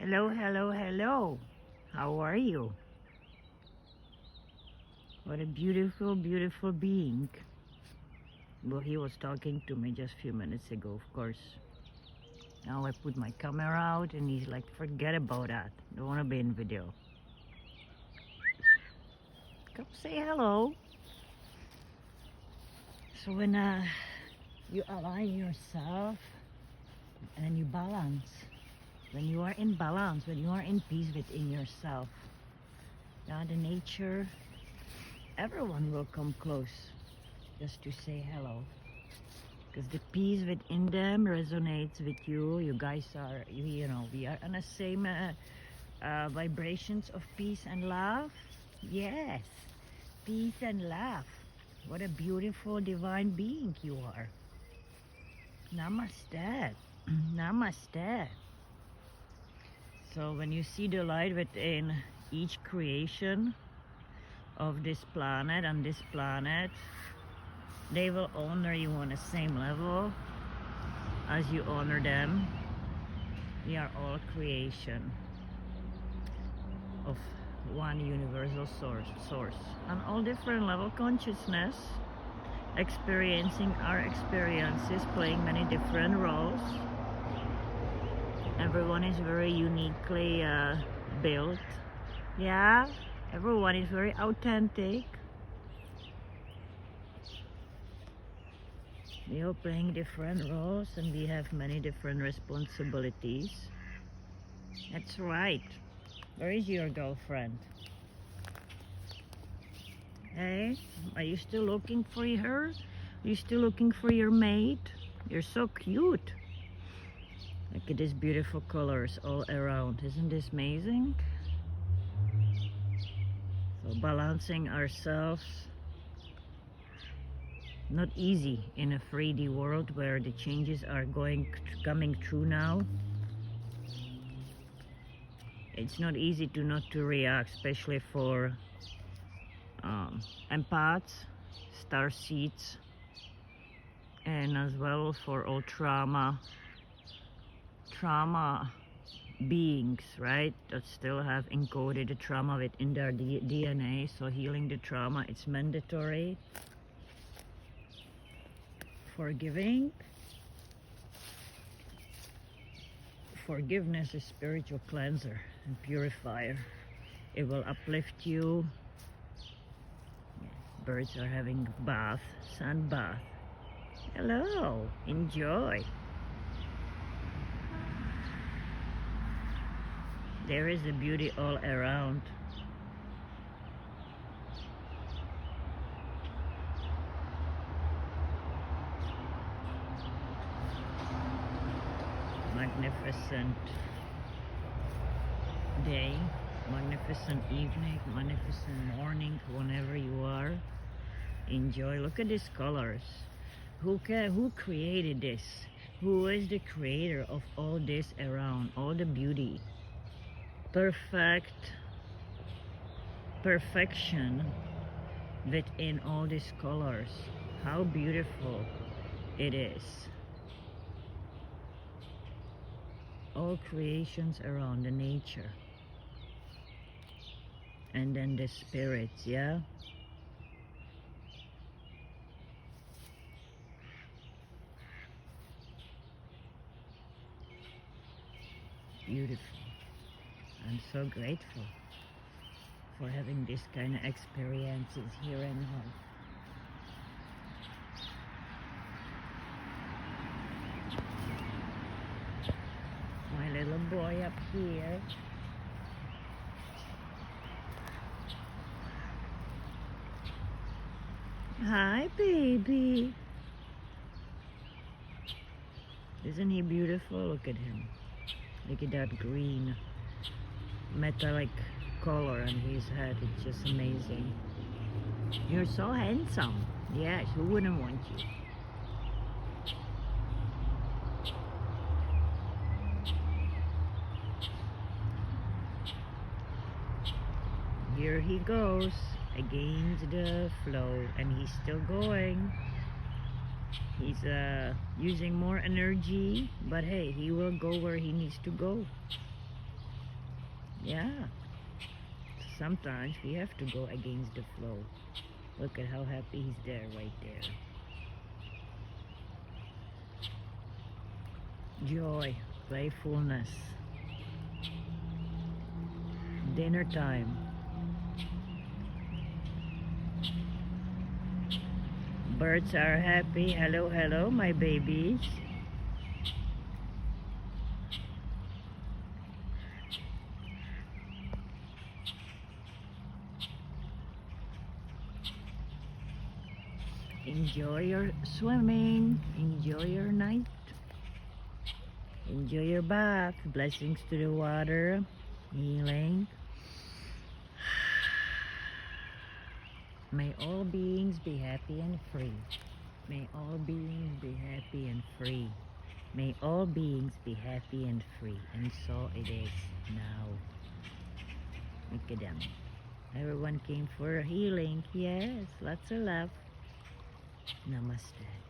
Hello, hello, hello. How are you? What a beautiful, beautiful being. Well, he was talking to me just a few minutes ago, of course. Now I put my camera out and he's like, forget about that. Don't want to be in video. Come say hello. So when you align yourself and you balance, when you are in balance, when you are in peace within yourself, now the nature, everyone will come close just to say hello, because the peace within them resonates with you. You guys are, you know, we are on the same vibrations of peace and love. Yes, peace and love. What a beautiful divine being you are. Namaste. Namaste. So when you see the light within each creation of this planet, on this planet, they will honor you on the same level as you honor them. We are all creation of one universal source on all different level consciousness, experiencing our experiences, playing many different roles. Everyone is very uniquely built. Yeah, everyone is very authentic. We are playing different roles and we have many different responsibilities. That's right. Where is your girlfriend? Hey, are you still looking for her? Are you still looking for your mate? You're so cute. Look at these beautiful colors all around. Isn't this amazing? So balancing ourselves, not easy in a 3D world where the changes are coming through now. It's not easy to not to react, especially for empaths, star seeds, and as well for all trauma beings, right, that still have encoded the trauma within their DNA. So healing the trauma, it's mandatory. Forgiving. Forgiveness is spiritual cleanser and purifier. It will uplift you. Birds are having bath, sun bath. Hello, enjoy. There is a beauty all around. Magnificent day, magnificent evening, magnificent morning, whenever you are. Enjoy. Look at these colors. Who created this? Who is the creator of all this around, all the beauty? Perfection within all these colors. How beautiful it is. All creations around the nature. And then the spirits, yeah? Beautiful. I'm so grateful for having this kind of experiences here and now. My little boy up here. Hi, baby. Isn't he beautiful? Look at him. Look at that green metallic color on his head. It's just amazing. You're so handsome. Yes, who wouldn't want you? Here he goes against the flow, and he's still going. He's using more energy, but hey, he will go where he needs to go. Yeah. Sometimes we have to go against the flow. Look at how happy he's there, right there. Joy, playfulness. Dinner time. Birds are happy. Hello, hello, my babies. Enjoy your swimming. Enjoy your night. Enjoy your bath. Blessings to the water. Healing. May all beings be happy and free. May all beings be happy and free. May all beings be happy and free. And so it is now. Look at them. Everyone came for healing. Yes, lots of love. Namaste.